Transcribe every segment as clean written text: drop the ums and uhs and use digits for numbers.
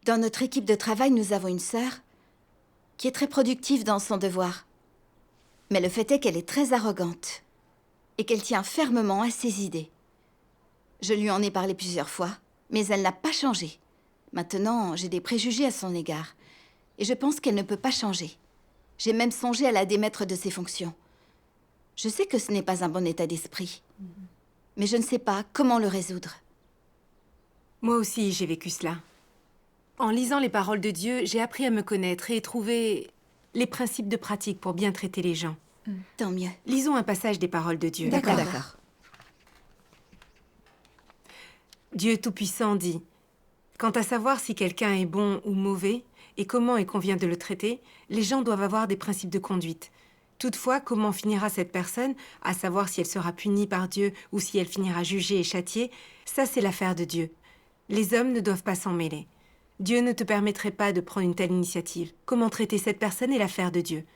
Dans notre équipe de travail, nous avons une sœur qui est très productive dans son devoir. Mais le fait est qu'elle est très arrogante et qu'elle tient fermement à ses idées. Je lui en ai parlé plusieurs fois, mais elle n'a pas changé. Maintenant, j'ai des préjugés à son égard et je pense qu'elle ne peut pas changer. J'ai même songé à la démettre de ses fonctions. Je sais que ce n'est pas un bon état d'esprit, mais je ne sais pas comment le résoudre. Moi aussi, j'ai vécu cela. En lisant les paroles de Dieu, j'ai appris à me connaître et trouver les principes de pratique pour bien traiter les gens. Tant mieux. Lisons un passage des paroles de Dieu. D'accord. Dieu Tout-Puissant dit: quant à savoir si quelqu'un est bon ou mauvais et comment il convient de le traiter, les gens doivent avoir des principes de conduite. Toutefois, comment finira cette personne, à savoir si elle sera punie par Dieu ou si elle finira jugée et châtiée, ça c'est l'affaire de Dieu. Les hommes ne doivent pas s'en mêler. Dieu ne te permettrait pas de prendre une telle initiative. Comment traiter cette personne est l'affaire de Dieu.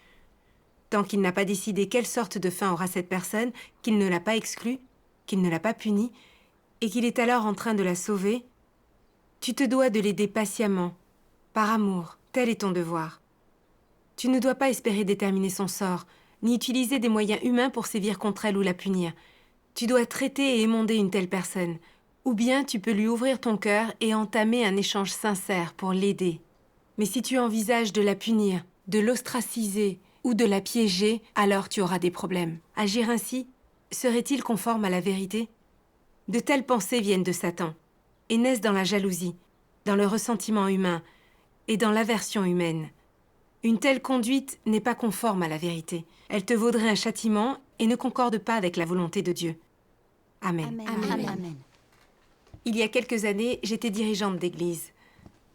Tant qu'il n'a pas décidé quelle sorte de fin aura cette personne, qu'il ne l'a pas exclue, qu'il ne l'a pas punie, et qu'il est alors en train de la sauver, tu te dois de l'aider patiemment, par amour, tel est ton devoir. Tu ne dois pas espérer déterminer son sort, ni utiliser des moyens humains pour sévir contre elle ou la punir. Tu dois traiter et émonder une telle personne, ou bien tu peux lui ouvrir ton cœur et entamer un échange sincère pour l'aider. Mais si tu envisages de la punir, de l'ostraciser ou de la piéger, alors tu auras des problèmes. Agir ainsi serait-il conforme à la vérité? De telles pensées viennent de Satan et naissent dans la jalousie, dans le ressentiment humain et dans l'aversion humaine. Une telle conduite n'est pas conforme à la vérité. Elle te vaudrait un châtiment et ne concorde pas avec la volonté de Dieu. Amen. Amen. Il y a quelques années, j'étais dirigeante d'église.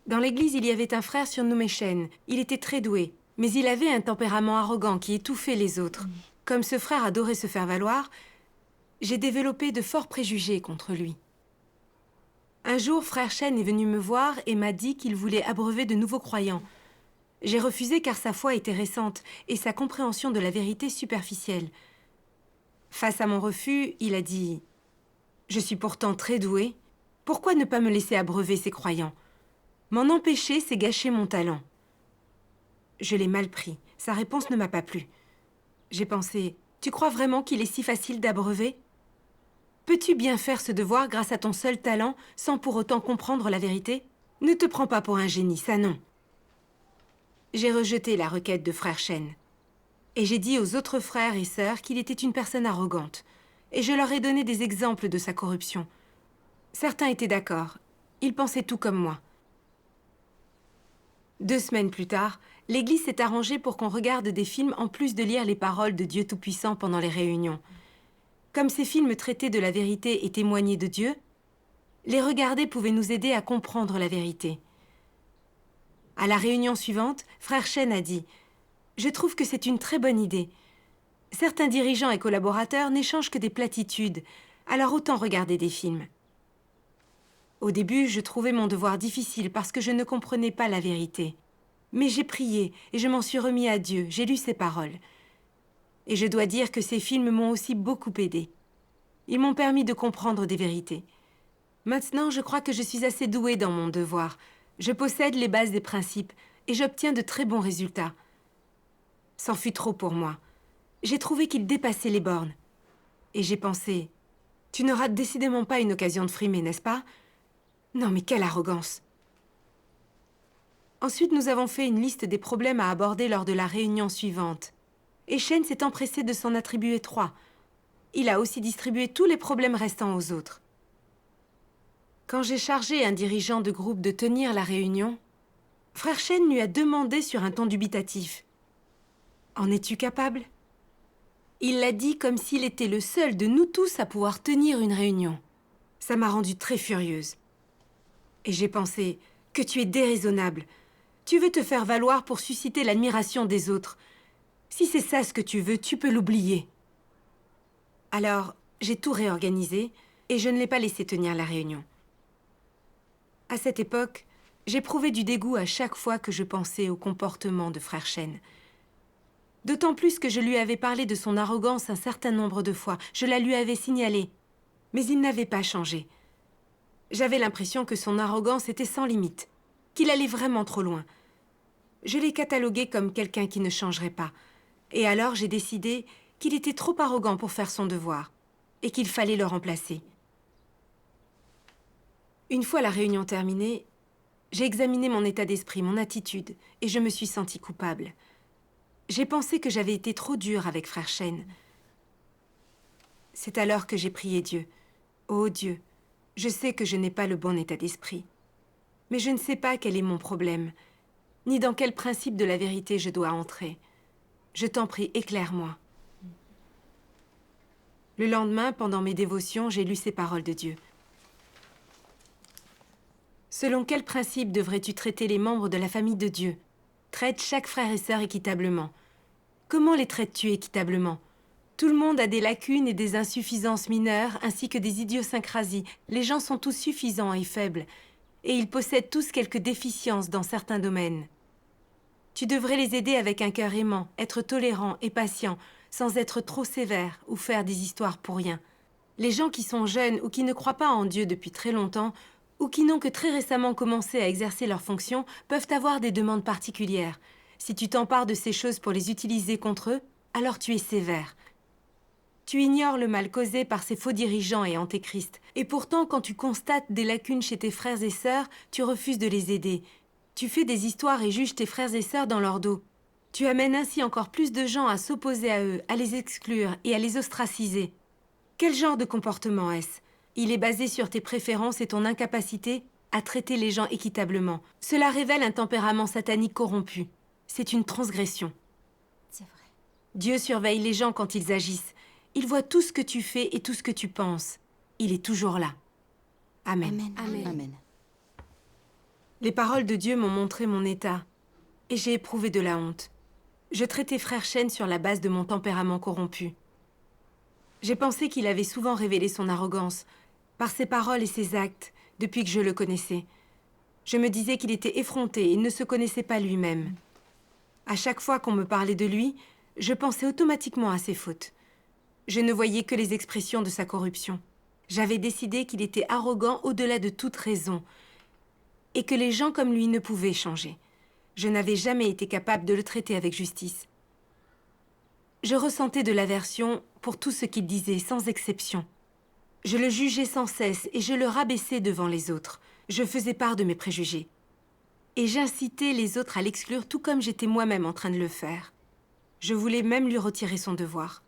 Dans l'église, il y avait un frère surnommé Shen. Il était très doué, mais il avait un tempérament arrogant qui étouffait les autres. Comme ce frère adorait se faire valoir, j'ai développé de forts préjugés contre lui. Un jour, frère Shen est venu me voir et m'a dit qu'il voulait abreuver de nouveaux croyants. J'ai refusé car sa foi était récente et sa compréhension de la vérité superficielle. Face à mon refus, il a dit: « Je suis pourtant très doué. Pourquoi ne pas me laisser abreuver ces croyants? M'en empêcher, c'est gâcher mon talent. » Je l'ai mal pris. Sa réponse ne m'a pas plu. J'ai pensé: « Tu crois vraiment qu'il est si facile d'abreuver? Peux-tu bien faire ce devoir grâce à ton seul talent sans pour autant comprendre la vérité? Ne te prends pas pour un génie, ça non. » J'ai rejeté la requête de frère Shen. Et j'ai dit aux autres frères et sœurs qu'il était une personne arrogante. Et je leur ai donné des exemples de sa corruption. Certains étaient d'accord. Ils pensaient tout comme moi. 2 semaines plus tard, l'église s'est arrangée pour qu'on regarde des films en plus de lire les paroles de Dieu Tout-Puissant pendant les réunions. Comme ces films traitaient de la vérité et témoignaient de Dieu, les regarder pouvait nous aider à comprendre la vérité. À la réunion suivante, frère Shen a dit: « Je trouve que c'est une très bonne idée. Certains dirigeants et collaborateurs n'échangent que des platitudes, alors autant regarder des films. » Au début, je trouvais mon devoir difficile parce que je ne comprenais pas la vérité. Mais j'ai prié et je m'en suis remis à Dieu, j'ai lu ses paroles. Et je dois dire que ces films m'ont aussi beaucoup aidé. Ils m'ont permis de comprendre des vérités. Maintenant, je crois que je suis assez douée dans mon devoir. Je possède les bases des principes et j'obtiens de très bons résultats. C'en fut trop pour moi. J'ai trouvé qu'il dépassait les bornes. Et j'ai pensé: « Tu n'auras décidément pas une occasion de frimer, n'est-ce pas? Non, mais quelle arrogance !» Ensuite, nous avons fait une liste des problèmes à aborder lors de la réunion suivante. Et Shen s'est empressé de s'en attribuer 3. Il a aussi distribué tous les problèmes restants aux autres. Quand j'ai chargé un dirigeant de groupe de tenir la réunion, frère Shen lui a demandé sur un ton dubitatif: « En es-tu capable ?» Il l'a dit comme s'il était le seul de nous tous à pouvoir tenir une réunion. Ça m'a rendue très furieuse. Et j'ai pensé: « Que tu es déraisonnable. Tu veux te faire valoir pour susciter l'admiration des autres. Si c'est ça ce que tu veux, tu peux l'oublier. » Alors, j'ai tout réorganisé et je ne l'ai pas laissé tenir la réunion. À cette époque, j'éprouvais du dégoût à chaque fois que je pensais au comportement de frère Shen. D'autant plus que je lui avais parlé de son arrogance un certain nombre de fois. Je la lui avais signalée. Mais il n'avait pas changé. J'avais l'impression que son arrogance était sans limite. qu'il allait vraiment trop loin. Je l'ai catalogué comme quelqu'un qui ne changerait pas. Et alors j'ai décidé qu'il était trop arrogant pour faire son devoir et qu'il fallait le remplacer. Une fois la réunion terminée, j'ai examiné mon état d'esprit, mon attitude, et je me suis sentie coupable. J'ai pensé que j'avais été trop dure avec frère Shen. C'est alors que j'ai prié Dieu. Oh Dieu, je sais que je n'ai pas le bon état d'esprit. Mais je ne sais pas quel est mon problème, ni dans quel principe de la vérité je dois entrer. Je t'en prie, éclaire-moi. Le lendemain, pendant mes dévotions, j'ai lu ces paroles de Dieu. Selon quel principe devrais-tu traiter les membres de la famille de Dieu? Traite chaque frère et sœur équitablement. Comment les traites-tu équitablement? Tout le monde a des lacunes et des insuffisances mineures, ainsi que des idiosyncrasies. Les gens sont tous suffisants et faibles, et ils possèdent tous quelques déficiences dans certains domaines. Tu devrais les aider avec un cœur aimant, être tolérant et patient, sans être trop sévère ou faire des histoires pour rien. Les gens qui sont jeunes ou qui ne croient pas en Dieu depuis très longtemps, ou qui n'ont que très récemment commencé à exercer leurs fonctions, peuvent avoir des demandes particulières. Si tu t'empares de ces choses pour les utiliser contre eux, alors tu es sévère. Tu ignores le mal causé par ces faux dirigeants et antéchrists. Et pourtant, quand tu constates des lacunes chez tes frères et sœurs, tu refuses de les aider. Tu fais des histoires et juges tes frères et sœurs dans leur dos. Tu amènes ainsi encore plus de gens à s'opposer à eux, à les exclure et à les ostraciser. Quel genre de comportement est-ce? Il est basé sur tes préférences et ton incapacité à traiter les gens équitablement. Cela révèle un tempérament satanique corrompu. C'est une transgression. C'est vrai. Dieu surveille les gens quand ils agissent. Il voit tout ce que tu fais et tout ce que tu penses. Il est toujours là. Amen. Amen. Amen. Amen. Les paroles de Dieu m'ont montré mon état, et j'ai éprouvé de la honte. Je traitais frère Shen sur la base de mon tempérament corrompu. J'ai pensé qu'il avait souvent révélé son arrogance, par ses paroles et ses actes, depuis que je le connaissais. Je me disais qu'il était effronté et ne se connaissait pas lui-même. À chaque fois qu'on me parlait de lui, je pensais automatiquement à ses fautes. Je ne voyais que les expressions de sa corruption. J'avais décidé qu'il était arrogant au-delà de toute raison, et que les gens comme lui ne pouvaient changer. Je n'avais jamais été capable de le traiter avec justice. Je ressentais de l'aversion pour tout ce qu'il disait, sans exception. Je le jugeais sans cesse et je le rabaissais devant les autres. Je faisais part de mes préjugés. Et j'incitais les autres à l'exclure tout comme j'étais moi-même en train de le faire. Je voulais même lui retirer son devoir.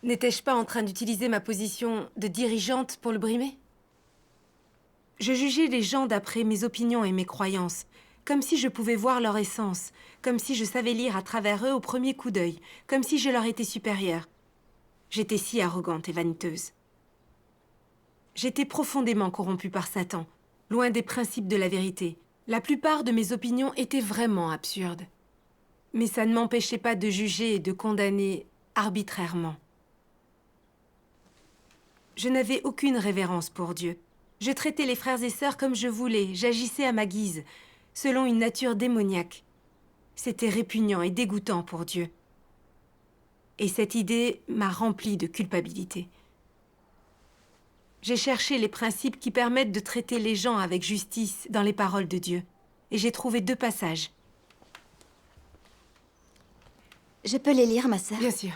N'étais-je pas en train d'utiliser ma position de dirigeante pour le brimer? Je jugeais les gens d'après mes opinions et mes croyances, comme si je pouvais voir leur essence, comme si je savais lire à travers eux au premier coup d'œil, comme si je leur étais supérieure. J'étais si arrogante et vaniteuse. J'étais profondément corrompue par Satan, loin des principes de la vérité. La plupart de mes opinions étaient vraiment absurdes. Mais ça ne m'empêchait pas de juger et de condamner arbitrairement. Je n'avais aucune révérence pour Dieu. Je traitais les frères et sœurs comme je voulais, j'agissais à ma guise, selon une nature démoniaque. C'était répugnant et dégoûtant pour Dieu. Et cette idée m'a remplie de culpabilité. J'ai cherché les principes qui permettent de traiter les gens avec justice dans les paroles de Dieu. Et j'ai trouvé 2 passages. Je peux les lire, ma sœur? Bien sûr.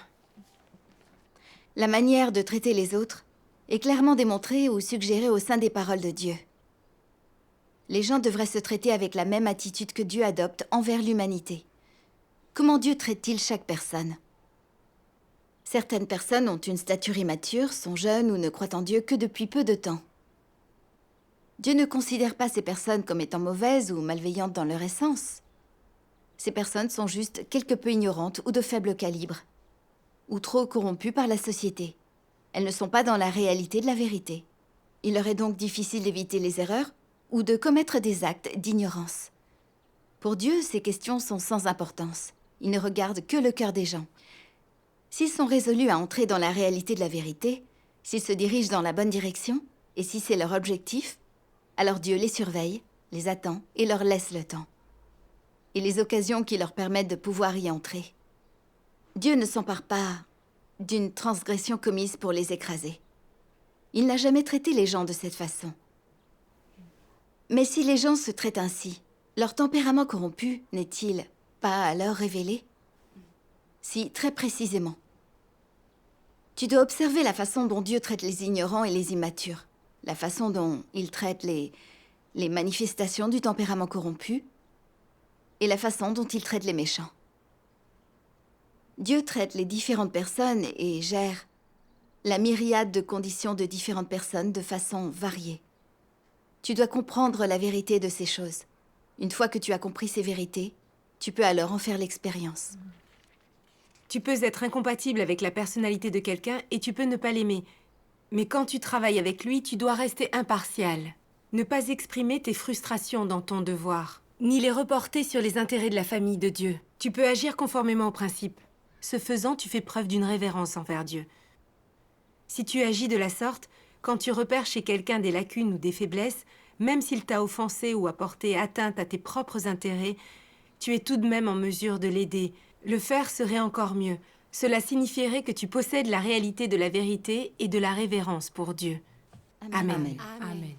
La manière de traiter les autres est clairement démontrée ou suggérée au sein des paroles de Dieu. Les gens devraient se traiter avec la même attitude que Dieu adopte envers l'humanité. Comment Dieu traite-t-il chaque personne? Certaines personnes ont une stature immature, sont jeunes ou ne croient en Dieu que depuis peu de temps. Dieu ne considère pas ces personnes comme étant mauvaises ou malveillantes dans leur essence. Ces personnes sont juste quelque peu ignorantes ou de faible calibre, ou trop corrompues par la société. Elles ne sont pas dans la réalité de la vérité. Il leur est donc difficile d'éviter les erreurs ou de commettre des actes d'ignorance. Pour Dieu, ces questions sont sans importance. Il ne regarde que le cœur des gens. S'ils sont résolus à entrer dans la réalité de la vérité, s'ils se dirigent dans la bonne direction, et si c'est leur objectif, alors Dieu les surveille, les attend et leur laisse le temps. Et les occasions qui leur permettent de pouvoir y entrer. Dieu ne s'empare pas d'une transgression commise pour les écraser. Il n'a jamais traité les gens de cette façon. Mais si les gens se traitent ainsi, leur tempérament corrompu n'est-il pas alors révélé? Si, très précisément. Tu dois observer la façon dont Dieu traite les ignorants et les immatures, la façon dont il traite les manifestations du tempérament corrompu et la façon dont il traite les méchants. Dieu traite les différentes personnes et gère la myriade de conditions de différentes personnes de façon variée. Tu dois comprendre la vérité de ces choses. Une fois que tu as compris ces vérités, tu peux alors en faire l'expérience. Tu peux être incompatible avec la personnalité de quelqu'un et tu peux ne pas l'aimer. Mais quand tu travailles avec lui, tu dois rester impartial. Ne pas exprimer tes frustrations dans ton devoir, ni les reporter sur les intérêts de la famille de Dieu. Tu peux agir conformément aux principes. Ce faisant, tu fais preuve d'une révérence envers Dieu. Si tu agis de la sorte, quand tu repères chez quelqu'un des lacunes ou des faiblesses, même s'il t'a offensé ou a porté atteinte à tes propres intérêts, tu es tout de même en mesure de l'aider. Le faire serait encore mieux. Cela signifierait que tu possèdes la réalité de la vérité et de la révérence pour Dieu. Amen. Amen.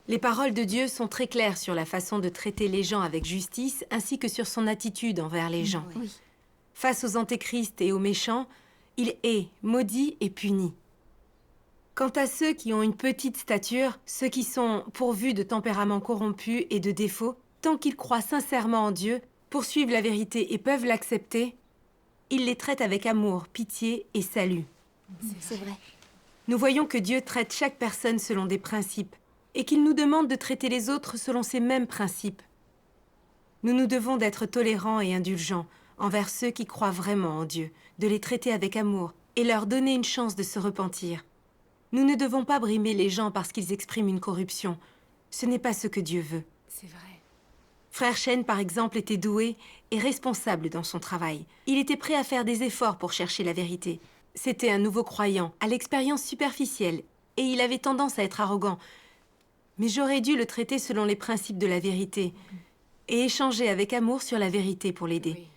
Les paroles de Dieu sont très claires sur la façon de traiter les gens avec justice, ainsi que sur son attitude envers les gens. Oui. Face aux antéchrists et aux méchants, il est maudit et puni. Quant à ceux qui ont une petite stature, ceux qui sont pourvus de tempéraments corrompus et de défauts, tant qu'ils croient sincèrement en Dieu, poursuivent la vérité et peuvent l'accepter, il les traite avec amour, pitié et salut. C'est vrai. Nous voyons que Dieu traite chaque personne selon des principes et qu'il nous demande de traiter les autres selon ces mêmes principes. Nous nous devons d'être tolérants et indulgents envers ceux qui croient vraiment en Dieu, de les traiter avec amour et leur donner une chance de se repentir. Nous ne devons pas brimer les gens parce qu'ils expriment une corruption. Ce n'est pas ce que Dieu veut. C'est vrai. Frère Chen, par exemple, était doué et responsable dans son travail. Il était prêt à faire des efforts pour chercher la vérité. C'était un nouveau croyant, à l'expérience superficielle, et il avait tendance à être arrogant. Mais j'aurais dû le traiter selon les principes de la vérité et échanger avec amour sur la vérité pour l'aider. Oui.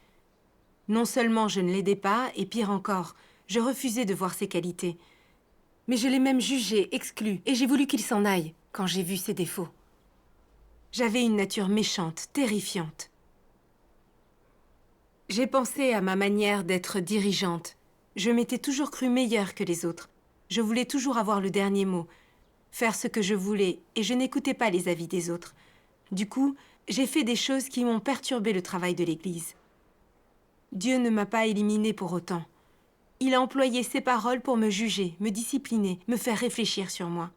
Non seulement je ne l'aidais pas, et pire encore, je refusais de voir ses qualités. Mais je l'ai même jugé, exclu, et j'ai voulu qu'il s'en aille quand j'ai vu ses défauts. J'avais une nature méchante, terrifiante. J'ai pensé à ma manière d'être dirigeante. Je m'étais toujours crue meilleure que les autres. Je voulais toujours avoir le dernier mot, faire ce que je voulais, et je n'écoutais pas les avis des autres. Du coup, j'ai fait des choses qui m'ont perturbé le travail de l'Église. Dieu ne m'a pas éliminée pour autant. Il a employé ses paroles pour me juger, me discipliner, me faire réfléchir sur moi,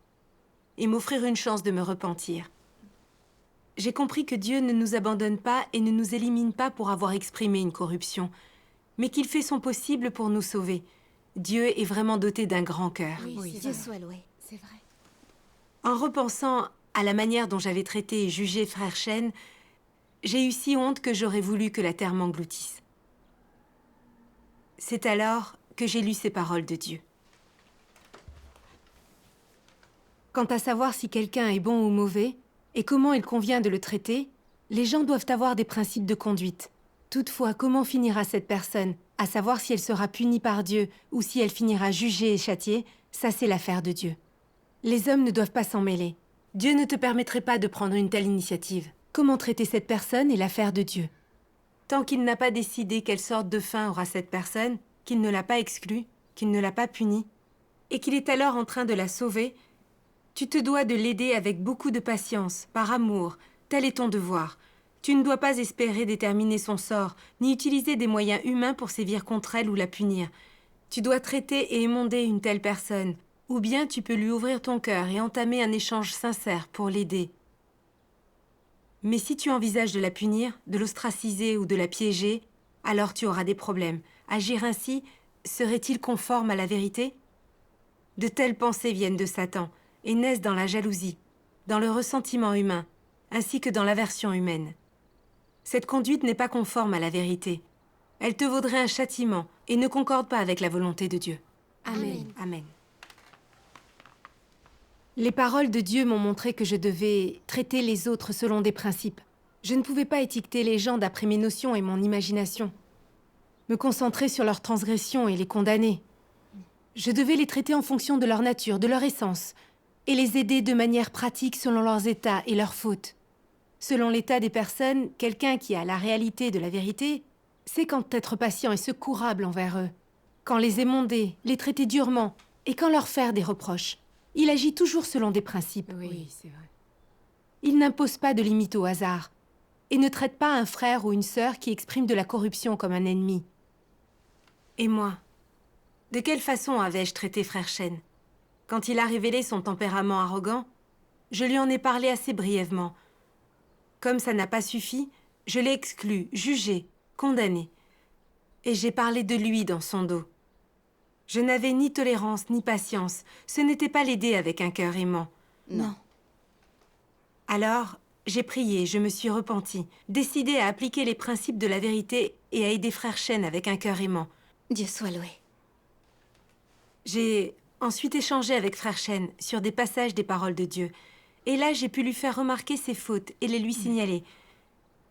et m'offrir une chance de me repentir. J'ai compris que Dieu ne nous abandonne pas et ne nous élimine pas pour avoir exprimé une corruption, mais qu'il fait son possible pour nous sauver. Dieu est vraiment doté d'un grand cœur. Oui, Dieu soit loué. C'est vrai. En repensant à la manière dont j'avais traité et jugé Frère Chen, j'ai eu si honte que j'aurais voulu que la terre m'engloutisse. C'est alors que j'ai lu ces paroles de Dieu. Quant à savoir si quelqu'un est bon ou mauvais, et comment il convient de le traiter, les gens doivent avoir des principes de conduite. Toutefois, comment finira cette personne, à savoir si elle sera punie par Dieu ou si elle finira jugée et châtiée, ça c'est l'affaire de Dieu. Les hommes ne doivent pas s'en mêler. Dieu ne te permettrait pas de prendre une telle initiative. Comment traiter cette personne est l'affaire de Dieu. Tant qu'il n'a pas décidé quelle sorte de fin aura cette personne, qu'il ne l'a pas exclue, qu'il ne l'a pas punie, et qu'il est alors en train de la sauver, tu te dois de l'aider avec beaucoup de patience, par amour, tel est ton devoir. Tu ne dois pas espérer déterminer son sort, ni utiliser des moyens humains pour sévir contre elle ou la punir. Tu dois traiter et émonder une telle personne, ou bien tu peux lui ouvrir ton cœur et entamer un échange sincère pour l'aider. Mais si tu envisages de la punir, de l'ostraciser ou de la piéger, alors tu auras des problèmes. Agir ainsi serait-il conforme à la vérité? De telles pensées viennent de Satan et naissent dans la jalousie, dans le ressentiment humain, ainsi que dans l'aversion humaine. Cette conduite n'est pas conforme à la vérité. Elle te vaudrait un châtiment et ne concorde pas avec la volonté de Dieu. Amen. Amen. Les paroles de Dieu m'ont montré que je devais traiter les autres selon des principes. Je ne pouvais pas étiqueter les gens d'après mes notions et mon imagination, me concentrer sur leurs transgressions et les condamner. Je devais les traiter en fonction de leur nature, de leur essence, et les aider de manière pratique selon leurs états et leurs fautes. Selon l'état des personnes, quelqu'un qui a la réalité de la vérité sait quand être patient et secourable envers eux, quand les émonder, les traiter durement et quand leur faire des reproches. Il agit toujours selon des principes. Oui, c'est vrai. Il n'impose pas de limites au hasard et ne traite pas un frère ou une sœur qui exprime de la corruption comme un ennemi. Et moi, de quelle façon avais-je traité frère Shen? Quand il a révélé son tempérament arrogant, je lui en ai parlé assez brièvement. Comme ça n'a pas suffi, je l'ai exclu, jugé, condamné. Et j'ai parlé de lui dans son dos. Je n'avais ni tolérance ni patience. Ce n'était pas l'aider avec un cœur aimant. Non. Alors, j'ai prié, je me suis repentie, décidé à appliquer les principes de la vérité et à aider frère Shen avec un cœur aimant. Dieu soit loué. J'ai ensuite échangé avec frère Shen sur des passages des paroles de Dieu. Et là, j'ai pu lui faire remarquer ses fautes et les lui signaler.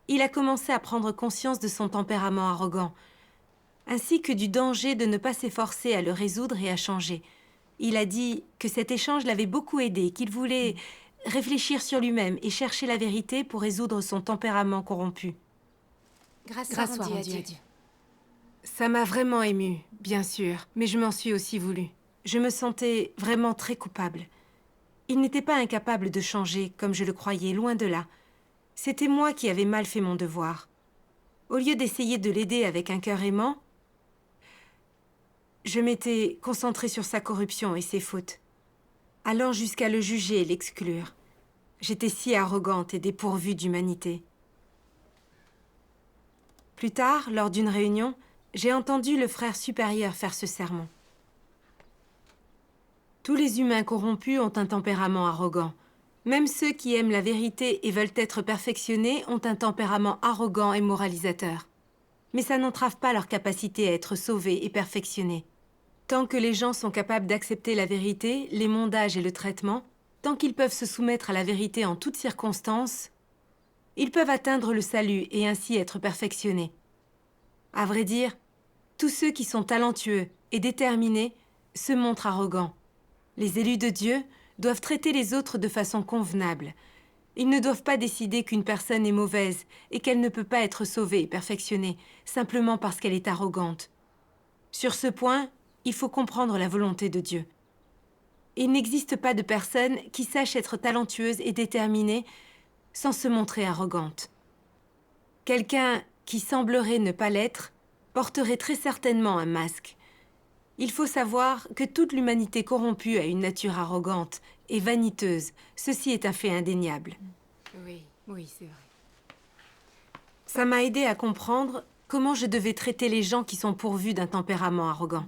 Il a commencé à prendre conscience de son tempérament arrogant, ainsi que du danger de ne pas s'efforcer à le résoudre et à changer. Il a dit que cet échange l'avait beaucoup aidé, qu'il voulait réfléchir sur lui-même et chercher la vérité pour résoudre son tempérament corrompu. Grâce Grâce soit soit rendue rendue à à Dieu. Ça m'a vraiment émue, bien sûr, mais je m'en suis aussi voulu. Je me sentais vraiment très coupable. Il n'était pas incapable de changer, comme je le croyais, loin de là. C'était moi qui avais mal fait mon devoir. Au lieu d'essayer de l'aider avec un cœur aimant, je m'étais concentrée sur sa corruption et ses fautes, allant jusqu'à le juger et l'exclure. J'étais si arrogante et dépourvue d'humanité. Plus tard, lors d'une réunion, j'ai entendu le frère supérieur faire ce sermon. Tous les humains corrompus ont un tempérament arrogant. Même ceux qui aiment la vérité et veulent être perfectionnés ont un tempérament arrogant et moralisateur. Mais ça n'entrave pas leur capacité à être sauvés et perfectionnés. Tant que les gens sont capables d'accepter la vérité, les mondages et le traitement, tant qu'ils peuvent se soumettre à la vérité en toutes circonstances, ils peuvent atteindre le salut et ainsi être perfectionnés. À vrai dire, tous ceux qui sont talentueux et déterminés se montrent arrogants. Les élus de Dieu doivent traiter les autres de façon convenable. Ils ne doivent pas décider qu'une personne est mauvaise et qu'elle ne peut pas être sauvée et perfectionnée simplement parce qu'elle est arrogante. Sur ce point, il faut comprendre la volonté de Dieu. Il n'existe pas de personne qui sache être talentueuse et déterminée sans se montrer arrogante. Quelqu'un qui semblerait ne pas l'être porterait très certainement un masque. Il faut savoir que toute l'humanité corrompue a une nature arrogante et vaniteuse. Ceci est un fait indéniable. Oui, oui, c'est vrai. Ça m'a aidé à comprendre comment je devais traiter les gens qui sont pourvus d'un tempérament arrogant.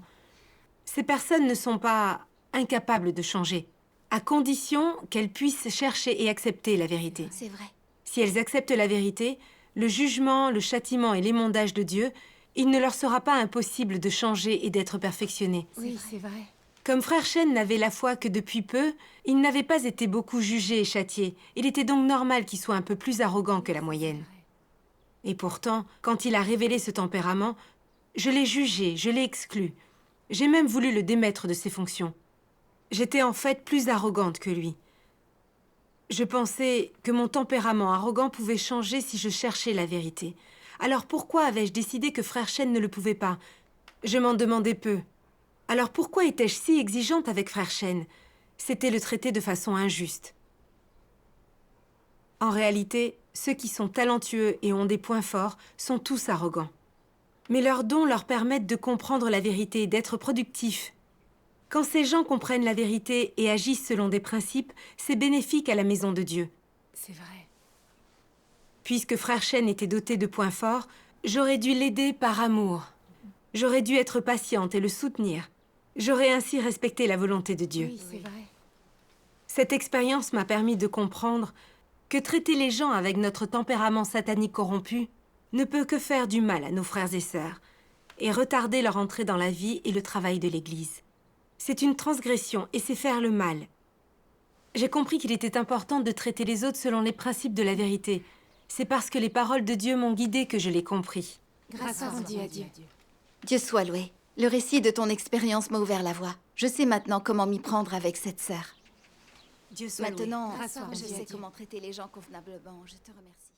Ces personnes ne sont pas incapables de changer, à condition qu'elles puissent chercher et accepter la vérité. C'est vrai. Si elles acceptent la vérité, le jugement, le châtiment et l'émondage de Dieu, il ne leur sera pas impossible de changer et d'être perfectionnés. Oui, c'est vrai. Comme frère Shen n'avait la foi que depuis peu, il n'avait pas été beaucoup jugé et châtié. Il était donc normal qu'il soit un peu plus arrogant que la moyenne. Et pourtant, quand il a révélé ce tempérament, je l'ai jugé, je l'ai exclu. J'ai même voulu le démettre de ses fonctions. J'étais en fait plus arrogante que lui. Je pensais que mon tempérament arrogant pouvait changer si je cherchais la vérité. Alors pourquoi avais-je décidé que frère Shen ne le pouvait pas? Je m'en demandais peu. Alors pourquoi étais-je si exigeante avec frère Shen? C'était le traiter de façon injuste. En réalité, ceux qui sont talentueux et ont des points forts sont tous arrogants. Mais leurs dons leur permettent de comprendre la vérité, d'être productifs. Quand ces gens comprennent la vérité et agissent selon des principes, c'est bénéfique à la maison de Dieu. C'est vrai. Puisque frère Shen était doté de points forts, j'aurais dû l'aider par amour. J'aurais dû être patiente et le soutenir. J'aurais ainsi respecté la volonté de Dieu. Oui, c'est vrai. Cette expérience m'a permis de comprendre que traiter les gens avec notre tempérament satanique corrompu ne peut que faire du mal à nos frères et sœurs et retarder leur entrée dans la vie et le travail de l'Église. C'est une transgression et c'est faire le mal. J'ai compris qu'il était important de traiter les autres selon les principes de la vérité. C'est parce que les paroles de Dieu m'ont guidée que je l'ai compris. Grâce soit rendue à Dieu. Dieu soit loué. Le récit de ton expérience m'a ouvert la voie. Je sais maintenant comment m'y prendre avec cette sœur. Dieu soit loué. Maintenant, Grâce soit je rendue à sais Dieu. comment traiter les gens convenablement. Je te remercie.